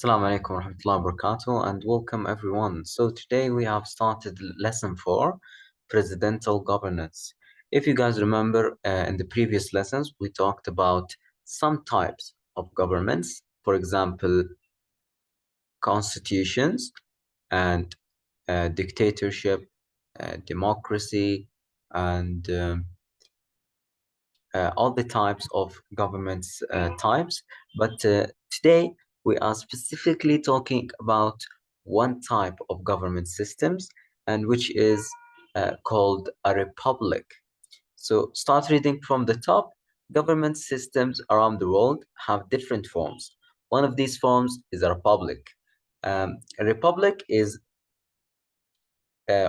Assalamu alaikum warahmatullahi wabarakatuh and welcome everyone. So today we have started lesson 4, Presidential Governance. If you guys remember in the previous lessons, we talked about some types of governments, for example, constitutions and dictatorship, democracy, and all the types of governments types. But today we are specifically talking about one type of government systems, and which is called a republic. So start reading from the top. Government systems around the world have different forms. One of these forms is a republic. A republic is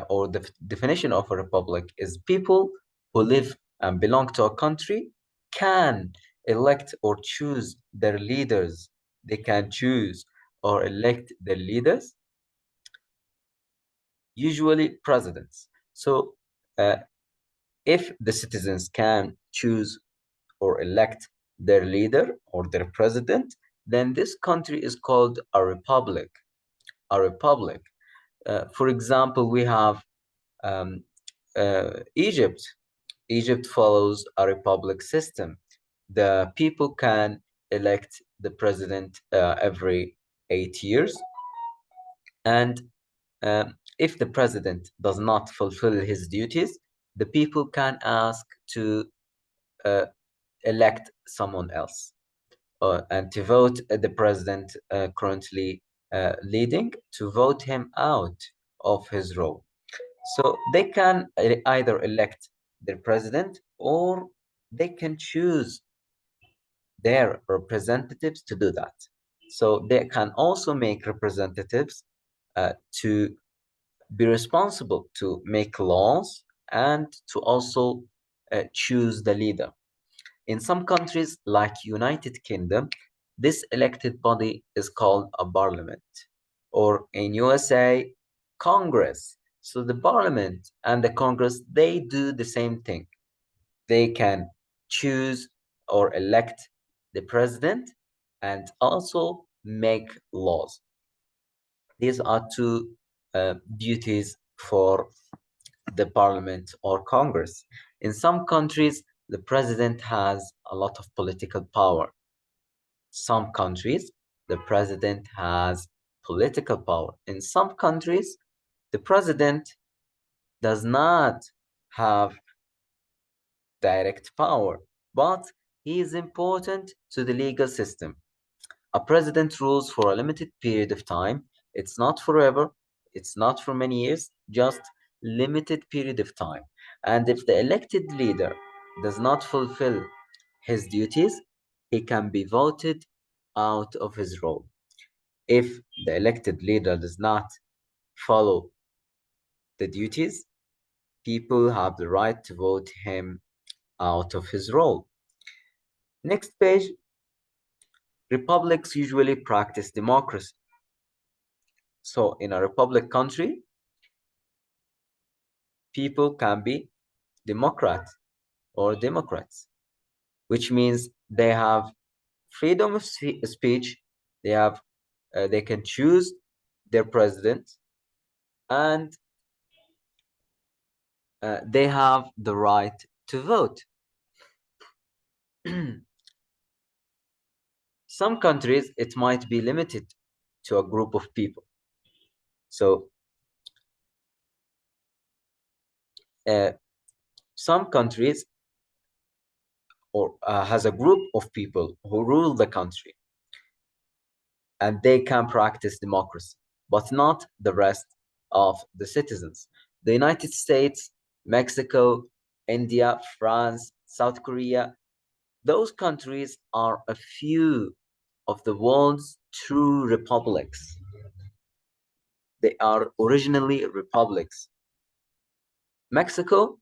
or the definition of a republic is people who live and belong to a country can elect or choose their leaders. They can choose or elect their leaders, usually presidents. So if the citizens can choose or elect their leader or their president, then this country is called a republic. A republic. For example, we have Egypt. Egypt follows a republic system. The people can elect the president every 8 years. And if the president does not fulfill his duties, the people can ask to elect someone else and to vote the president currently leading, to vote him out of his role. So they can either elect their president or they can choose their representatives to do that. So they can also make representatives to be responsible to make laws and to also choose the leader. In some countries like United Kingdom, this elected body is called a parliament, or in USA, Congress. So the parliament and the Congress, they do the same thing. They can choose or elect the president and also make laws. These are two duties for the parliament or Congress. In some countries, the president has a lot of political power. Some countries, the president has political power. In some countries, the president does not have direct power, but he is important to the legal system. A president rules for a limited period of time. It's not forever, it's not for many years, just limited period of time. And if the elected leader does not fulfill his duties, he can be voted out of his role. If the elected leader does not follow the duties, people have the right to vote him out of his role. Next page. Republics usually practice democracy. So in a republic country, people can be Democrats or Democrats, which means they have freedom of speech. They can choose their president, and they have the right to vote. Some countries, it might be limited to a group of people. So some countries or has a group of people who rule the country, and they can practice democracy, but not the rest of the citizens. The United States, Mexico, India, France, South Korea, those countries are a few of the world's true republics. They are originally republics. Mexico,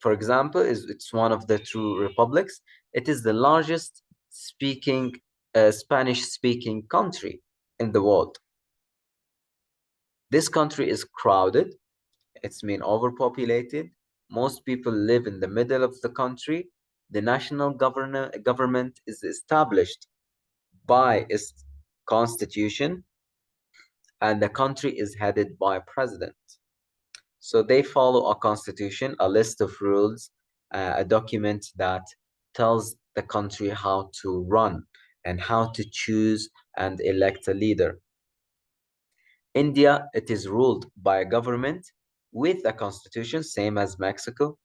for example, it's one of the true republics. It is the largest Spanish-speaking country in the world. This country is crowded. It's been overpopulated. Most people live in the middle of the country. The national government is established by its constitution, and the country is headed by a president. So they follow a constitution, a list of rules, a document that tells the country how to run and how to choose and elect a leader. India, it is ruled by a government with a constitution, same as Mexico,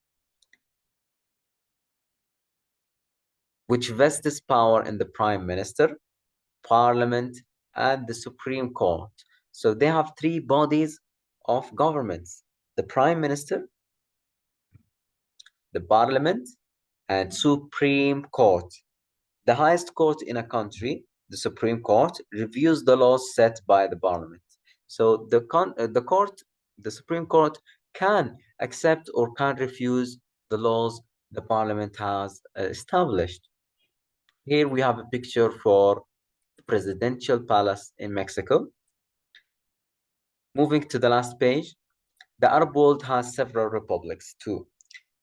which vests power in the prime minister, parliament, and the Supreme Court. So they have three bodies of governments: the prime minister, the parliament, and Supreme Court. The highest court in a country, the Supreme Court, reviews the laws set by the parliament. So the Supreme Court can accept or can refuse the laws the parliament has established. Here we have a picture for the presidential palace in Mexico. Moving to the last page, the Arab world has several republics too.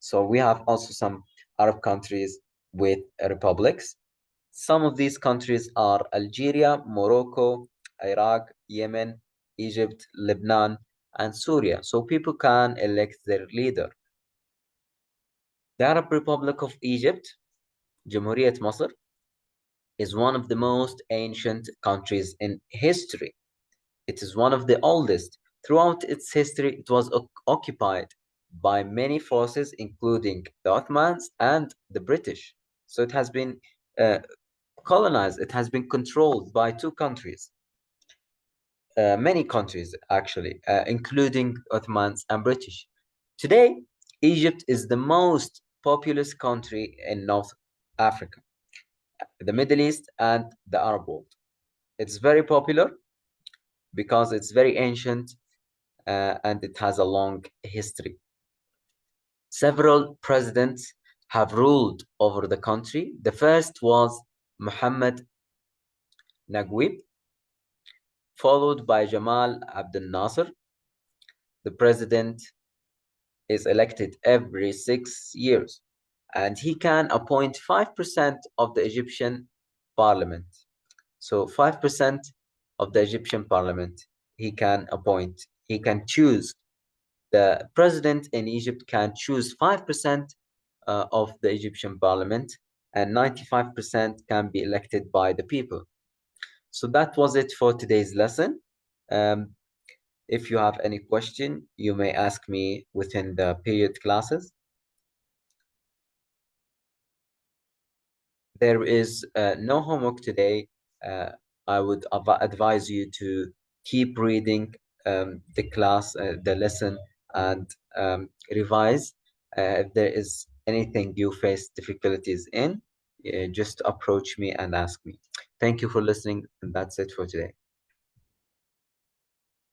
So we have also some Arab countries with republics. Some of these countries are Algeria, Morocco, Iraq, Yemen, Egypt, Lebanon, and Syria. So people can elect their leader. The Arab Republic of Egypt, Jamhuriyat Masr, is one of the most ancient countries in history. It is one of the oldest. Throughout its history, it was occupied by many forces, including the Ottomans and the British. So it has been uh, colonized, it has been controlled by two countries, many countries actually, including Ottomans and British. Today, Egypt is the most populous country in North Africa, the Middle East, and the Arab world. It's very popular because it's very ancient and it has a long history. Several presidents have ruled over the country. The first was Muhammad Naguib, followed by Jamal Abdel Nasser. The president is elected every 6 years, and he can appoint 5% of the Egyptian parliament. So 5% of the Egyptian parliament he can appoint. He can choose. The president in Egypt can choose 5% of the Egyptian parliament, and 95% can be elected by the people. So that was it for today's lesson. Um, if you have any question, you may ask me within the period classes. There is no homework today. I would advise you to keep reading the class, the lesson, and revise. If there is anything you face difficulties in, just approach me and ask me. Thank you for listening, and that's it for today.